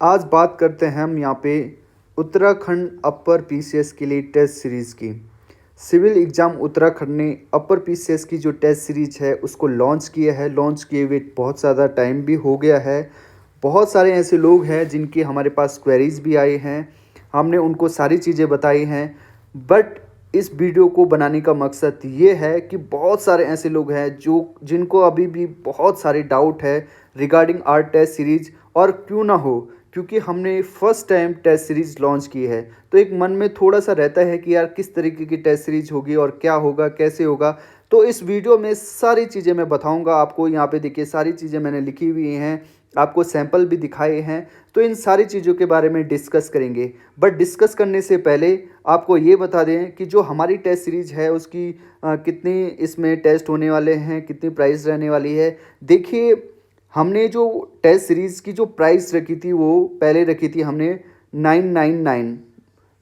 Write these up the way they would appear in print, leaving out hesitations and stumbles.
आज बात करते हैं हम यहाँ पे उत्तराखंड अपर पीसीएस के लिए टेस्ट सीरीज़ की। सिविल एग्ज़ाम उत्तराखंड ने अपर पीसीएस की जो टेस्ट सीरीज़ है उसको लॉन्च किया है। लॉन्च किए हुए बहुत ज़्यादा टाइम भी हो गया है। बहुत सारे ऐसे लोग हैं जिनके हमारे पास क्वेरीज़ भी आए हैं, हमने उनको सारी चीज़ें बताई हैं। बट इस वीडियो को बनाने का मकसद ये है कि बहुत सारे ऐसे लोग हैं जो जिनको अभी भी बहुत सारे डाउट है रिगार्डिंग आर टेस्ट सीरीज़। और क्यों ना हो, क्योंकि हमने first time test series launch की है, तो एक मन में थोड़ा सा रहता है कि यार किस तरीके की टेस्ट सीरीज़ होगी और क्या होगा, कैसे होगा। तो इस वीडियो में सारी चीज़ें मैं बताऊंगा आपको। यहाँ पे देखिए सारी चीज़ें मैंने लिखी हुई हैं, आपको सैंपल भी दिखाए हैं। तो इन सारी चीज़ों के बारे में डिस्कस करेंगे। बट डिस्कस करने से पहले आपको ये बता दें कि जो हमारी टेस्ट सीरीज़ है उसकी कितनी इसमें टेस्ट होने वाले हैं, कितनी प्राइस रहने वाली है। देखिए, हमने जो टेस्ट सीरीज़ की जो प्राइस रखी थी वो पहले रखी थी हमने 999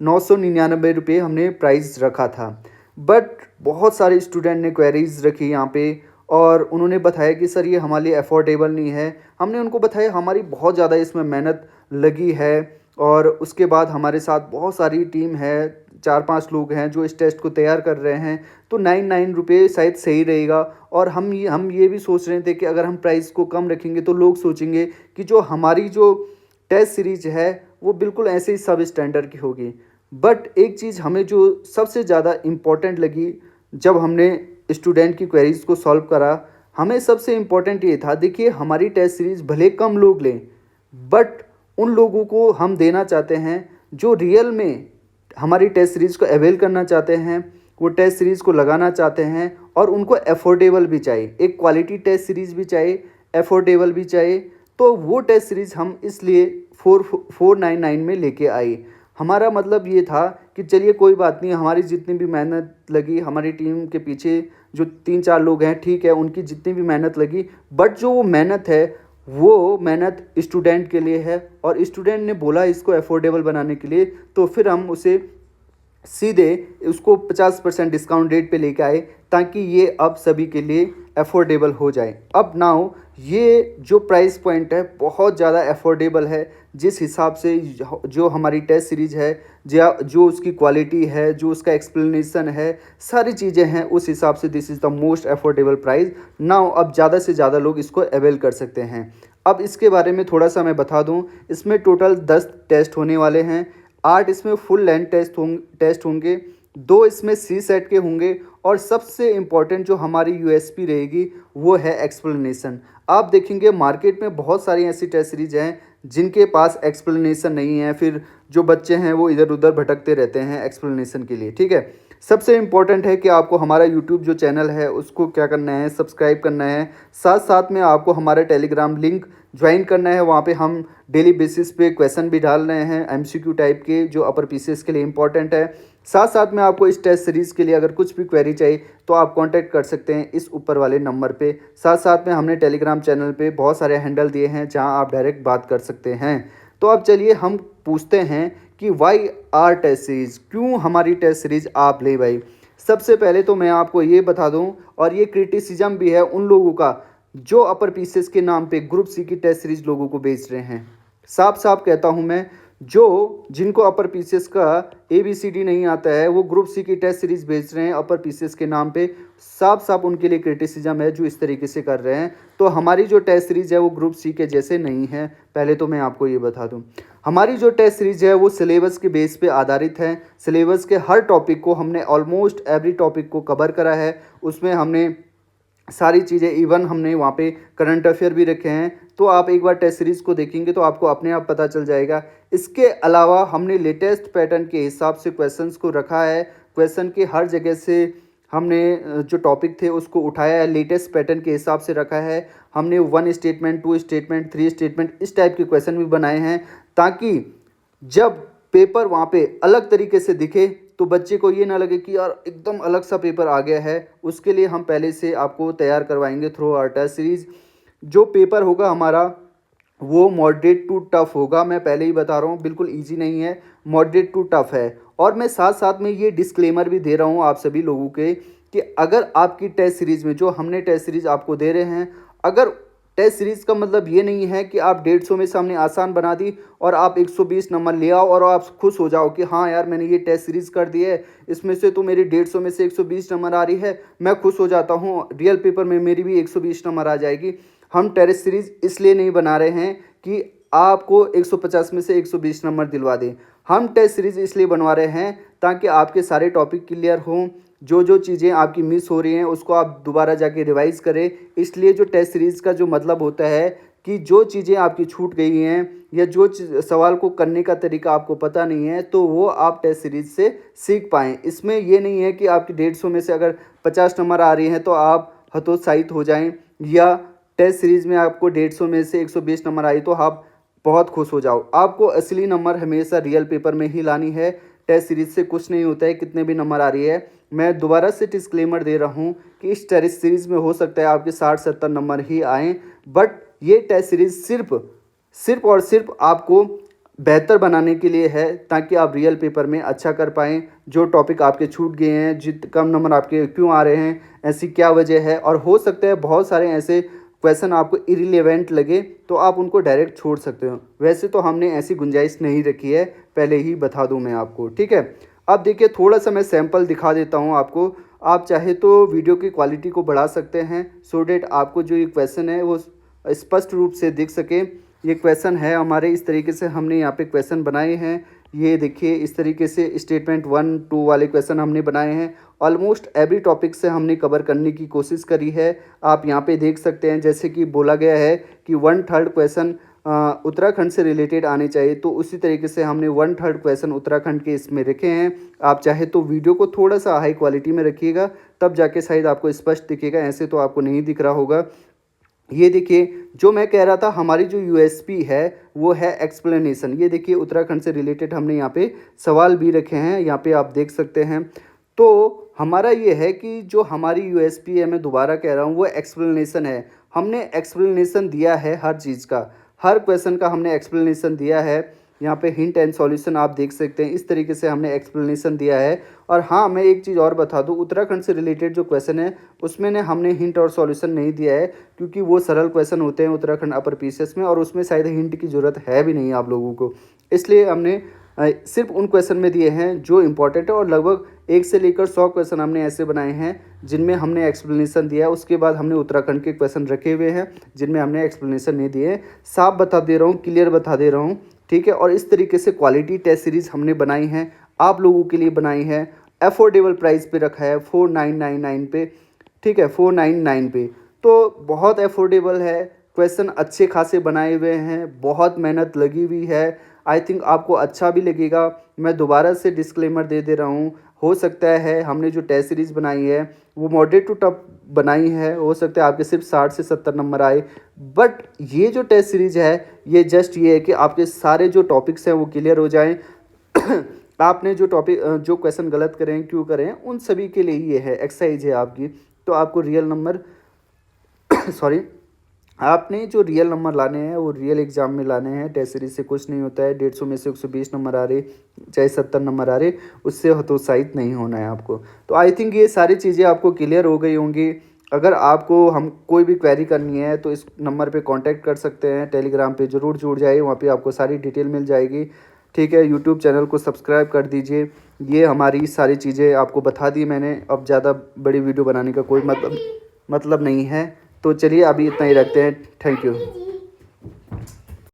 ₹999 हमने प्राइस रखा था। बट बहुत सारे स्टूडेंट ने क्वेरीज रखी यहाँ पे और उन्होंने बताया कि सर ये हमारे लिए अफोर्डेबल नहीं है। हमने उनको बताया हमारी बहुत ज़्यादा इसमें मेहनत लगी है और उसके बाद हमारे साथ बहुत सारी टीम है, 4-5 लोग हैं जो इस टेस्ट को तैयार कर रहे हैं। तो 99 रुपये शायद सही रहेगा। और हम ये भी सोच रहे थे कि अगर हम प्राइस को कम रखेंगे तो लोग सोचेंगे कि जो हमारी जो टेस्ट सीरीज है वो बिल्कुल ऐसे ही सब स्टैंडर्ड की होगी। बट एक चीज़ हमें जो सबसे ज़्यादा इम्पोर्टेंट लगी जब हमने स्टूडेंट की क्वेरीज को सॉल्व करा, हमें सबसे इम्पोर्टेंट ये था, देखिए हमारी टेस्ट सीरीज़ भले कम लोग लें, बट उन लोगों को हम देना चाहते हैं जो रियल में हमारी टेस्ट सीरीज़ को अवेल करना चाहते हैं, वो टेस्ट सीरीज़ को लगाना चाहते हैं और उनको अफोर्डेबल भी चाहिए। एक क्वालिटी टेस्ट सीरीज़ भी चाहिए, अफोर्डेबल भी चाहिए। तो वो टेस्ट सीरीज़ हम इसलिए 499 में लेके आए। हमारा मतलब ये था कि चलिए कोई बात नहीं, हमारी जितनी भी मेहनत लगी, हमारी टीम के पीछे जो 3-4 लोग हैं, ठीक है, उनकी जितनी भी मेहनत लगी, बट जो वो मेहनत है वो मेहनत स्टूडेंट के लिए है और स्टूडेंट ने बोला इसको अफोर्डेबल बनाने के लिए, तो फिर हम उसे सीधे उसको 50% डिस्काउंट रेट पे लेके आए ताकि ये अब सभी के लिए अफोर्डेबल हो जाए। अब नाउ ये जो प्राइस पॉइंट है बहुत ज़्यादा अफोर्डेबल है। जिस हिसाब से जो हमारी टेस्ट सीरीज़ है, जो उसकी क्वालिटी है, जो उसका एक्सप्लेनेशन है, सारी चीज़ें हैं, उस हिसाब से this is the most affordable price. Now अब ज़्यादा से ज़्यादा लोग इसको अवेल कर सकते हैं। अब इसके बारे में थोड़ा सा मैं बता दूं, इसमें टोटल 10 टेस्ट होने वाले हैं। 8 इसमें फुल लेंथ टेस्ट होंगे, 2 इसमें सी सेट के होंगे और सबसे इम्पॉर्टेंट जो हमारी यूएसपी रहेगी वो है एक्सप्लेनेशन। आप देखेंगे मार्केट में बहुत सारी ऐसी टेस्ट सीरीज हैं जिनके पास एक्सप्लेनेशन नहीं है, फिर जो बच्चे हैं वो इधर उधर भटकते रहते हैं एक्सप्लेनेशन के लिए। ठीक है, सबसे इम्पॉर्टेंट है कि आपको हमारा यूट्यूब जो चैनल है उसको क्या करना है, सब्सक्राइब करना है। साथ साथ में आपको हमारा टेलीग्राम लिंक ज्वाइन करना है। वहाँ पे हम डेली बेसिस पे क्वेश्चन भी डाल रहे हैं एमसीक्यू टाइप के, जो अपर पीसीएस के लिए इंपॉर्टेंट है। साथ साथ में आपको इस टेस्ट सीरीज़ के लिए अगर कुछ भी क्वेरी चाहिए तो आप कांटेक्ट कर सकते हैं इस ऊपर वाले नंबर पे। साथ साथ में हमने टेलीग्राम चैनल पे बहुत सारे हैंडल दिए हैं जहां आप डायरेक्ट बात कर सकते हैं। तो अब चलिए हम पूछते हैं कि वाई आर टेस्ट सीरीज़, क्यों हमारी टेस्ट सीरीज़ आप ले भाई। सबसे पहले तो मैं आपको ये बता दूं, और ये क्रिटिसिज्म भी है उन लोगों का जो अपर पीसीएस के नाम पे ग्रुप सी की टेस्ट सीरीज लोगों को बेच रहे हैं। साफ साफ कहता हूं मैं, जिनको अपर पीसीएस का ABCD नहीं आता है वो ग्रुप सी की टेस्ट सीरीज बेच रहे हैं अपर पीसीएस के नाम पे। साफ साफ उनके लिए क्रिटिसिज्म है जो इस तरीके से कर रहे हैं। तो हमारी जो टेस्ट सीरीज है वो ग्रुप सी के जैसे नहीं है, पहले तो मैं आपको ये बता दूं। हमारी जो टेस्ट सीरीज है वो सिलेबस के बेस पे आधारित है। सिलेबस के हर टॉपिक को हमने ऑलमोस्ट एवरी टॉपिक को कवर करा है। उसमें हमने सारी चीज़ें, इवन हमने वहाँ पे करंट अफेयर भी रखे हैं। तो आप एक बार टेस्ट सीरीज़ को देखेंगे तो आपको अपने आप पता चल जाएगा। इसके अलावा हमने लेटेस्ट पैटर्न के हिसाब से क्वेश्चंस को रखा है। क्वेश्चन के हर जगह से हमने जो टॉपिक थे उसको उठाया है, लेटेस्ट पैटर्न के हिसाब से रखा है। हमने 1 स्टेटमेंट, 2 स्टेटमेंट, 3 स्टेटमेंट इस टाइप के क्वेश्चन भी बनाए हैं ताकि जब पेपर वहाँ पे अलग तरीके से दिखे तो बच्चे को ये ना लगे कि यार एकदम अलग सा पेपर आ गया है। उसके लिए हम पहले से आपको तैयार करवाएंगे थ्रू आवर टेस्ट सीरीज़। जो पेपर होगा हमारा वो मॉडरेट टू टफ होगा, मैं पहले ही बता रहा हूँ, बिल्कुल इजी नहीं है, मॉडरेट टू टफ है। और मैं साथ साथ में ये डिस्क्लेमर भी दे रहा हूँ आप सभी लोगों के कि अगर आपकी टेस्ट सीरीज़ में, जो हमने टेस्ट सीरीज़ आपको दे रहे हैं, अगर टेस्ट सीरीज़ का मतलब ये नहीं है कि आप 150 में से हमने आसान बना दी और आप 120 नंबर ले आओ और आप खुश हो जाओ कि हाँ यार मैंने ये टेस्ट सीरीज़ कर दी है, इसमें से तो मेरी 150 में से 120 नंबर आ रही है, मैं खुश हो जाता हूँ, रियल पेपर में मेरी भी 120 नंबर आ जाएगी। हम टेस्ट सीरीज़ इसलिए नहीं बना रहे हैं कि आपको 150 में से 120 नंबर दिलवा दें। हम टेस्ट सीरीज़ इसलिए बनवा रहे हैं ताकि आपके सारे टॉपिक क्लियर हों, जो जो चीज़ें आपकी मिस हो रही हैं उसको आप दोबारा जाके रिवाइज़ करें। इसलिए जो टेस्ट सीरीज़ का जो मतलब होता है कि जो चीज़ें आपकी छूट गई हैं या जो सवाल को करने का तरीका आपको पता नहीं है तो वो आप टेस्ट सीरीज़ से सीख पाएँ। इसमें ये नहीं है कि आपकी 150 में से अगर 50 नंबर आ रही हैं तो आप हतोत्साहित हो जाएँ, या टेस्ट सीरीज़ में आपको 150 में से 120 नंबर आई तो आप बहुत खुश हो जाओ। आपको असली नंबर हमेशा रियल पेपर में ही लानी है। टेस्ट सीरीज़ से कुछ नहीं होता है कितने भी नंबर आ रही है। मैं दोबारा से डिस्क्लेमर दे रहा हूँ कि इस टेस्ट सीरीज़ में हो सकता है आपके 60-70 नंबर ही आएँ, बट ये टेस्ट सीरीज़ सिर्फ और सिर्फ आपको बेहतर बनाने के लिए है ताकि आप रियल पेपर में अच्छा कर पाएँ। जो टॉपिक आपके छूट गए हैं, कम नंबर आपके क्यों आ रहे हैं, ऐसी क्या वजह है, और हो सकता है बहुत सारे ऐसे क्वेश्चन आपको इरिलेवेंट लगे तो आप उनको डायरेक्ट छोड़ सकते हो। वैसे तो हमने ऐसी गुंजाइश नहीं रखी है, पहले ही बता दूं मैं आपको, ठीक है। अब देखिए थोड़ा सा मैं सैंपल दिखा देता हूं आपको। आप चाहे तो वीडियो की क्वालिटी को बढ़ा सकते हैं सो डेट आपको जो ये क्वेश्चन है वो स्पष्ट रूप से दिख सके। ये क्वेश्चन है हमारे, इस तरीके से हमने यहाँ पे क्वेश्चन बनाए हैं। ये देखिए इस तरीके से स्टेटमेंट 1, 2 वाले क्वेश्चन हमने बनाए हैं। ऑलमोस्ट एवरी टॉपिक से हमने कवर करने की कोशिश करी है। आप यहाँ पे देख सकते हैं जैसे कि बोला गया है कि 1/3 क्वेश्चन उत्तराखंड से रिलेटेड आने चाहिए, तो उसी तरीके से हमने 1/3 क्वेश्चन उत्तराखंड के इसमें रखे हैं। आप चाहे तो वीडियो को थोड़ा सा हाई क्वालिटी में रखिएगा, तब जाके शायद आपको स्पष्ट दिखेगा, ऐसे तो आपको नहीं दिख रहा होगा। ये देखिए जो मैं कह रहा था, हमारी जो यूएसपी है वो है एक्सप्लेनेशन। ये देखिए उत्तराखंड से रिलेटेड हमने यहाँ पे सवाल भी रखे हैं, यहाँ पे आप देख सकते हैं। तो हमारा ये है कि जो हमारी यूएसपी है, मैं दोबारा कह रहा हूँ, वो एक्सप्लेनेशन है। हमने एक्सप्लेनेशन दिया है हर चीज़ का, हर क्वेश्चन का हमने एक्सप्लेनेशन दिया है। यहाँ पे हिंट एंड सॉल्यूशन आप देख सकते हैं, इस तरीके से हमने एक्सप्लेनेशन दिया है। और हाँ, मैं एक चीज़ और बता दूँ, उत्तराखंड से रिलेटेड जो क्वेश्चन है उसमें ने हमने हिंट और सॉल्यूशन नहीं दिया है, क्योंकि वो सरल क्वेश्चन होते हैं उत्तराखंड अपर पीसीएस में, और उसमें शायद हिंट की ज़रूरत है भी नहीं आप लोगों को। इसलिए हमने सिर्फ उन क्वेश्चन में दिए हैं जो इंपॉर्टेंट है, और लगभग 1 से लेकर 100 क्वेश्चन हमने ऐसे बनाए हैं जिनमें हमने एक्सप्लेनेशन दिया है। उसके बाद हमने उत्तराखंड के क्वेश्चन रखे हुए हैं जिनमें हमने एक्सप्लेनेशन नहीं दिए। साफ बता दे रहा हूँ, क्लियर बता दे रहा हूँ, ठीक है। और इस तरीके से क्वालिटी टेस्ट सीरीज़ हमने बनाई है, आप लोगों के लिए बनाई है। अफोर्डेबल प्राइस पे रखा है 4999 पे, ठीक है, 499 पे, तो बहुत अफोर्डेबल है। क्वेश्चन अच्छे खासे बनाए हुए हैं, बहुत मेहनत लगी हुई है। आई थिंक आपको अच्छा भी लगेगा। मैं दोबारा से डिस्क्लेमर दे रहा हूँ, हो सकता है हमने जो टेस्ट सीरीज़ बनाई है वो मॉडरेट टू टफ बनाई है, हो सकता है आपके सिर्फ 60 से 70 नंबर आए, बट ये जो टेस्ट सीरीज़ है ये जस्ट ये है कि आपके सारे जो टॉपिक्स हैं वो क्लियर हो जाएं। आपने जो जो क्वेश्चन गलत करें क्यों करें, उन सभी के लिए ये है, एक्सरसाइज है आपकी। तो आपको रियल नंबर सॉरी, आपने जो रियल नंबर लाने हैं वो रियल एग्जाम में लाने हैं। टेस्ट सीरीज से कुछ नहीं होता है। 150 में से 120 नंबर आ रहे, चाहे 70 नंबर आ रहे, उससे हतोत्साहित नहीं होना है आपको। तो आई थिंक ये सारी चीज़ें आपको क्लियर हो गई होंगी। अगर आपको हम कोई भी क्वेरी करनी है तो इस नंबर पे कांटेक्ट कर सकते हैं। टेलीग्राम पे ज़रूर जुड़ जाइए, वहाँ पे आपको सारी डिटेल मिल जाएगी, ठीक है। यूट्यूब चैनल को सब्सक्राइब कर दीजिए। ये हमारी सारी चीज़ें आपको बता दी मैंने, अब ज़्यादा बड़ी वीडियो बनाने का कोई मतलब नहीं है। तो चलिए अभी इतना ही रखते हैं। Thank you.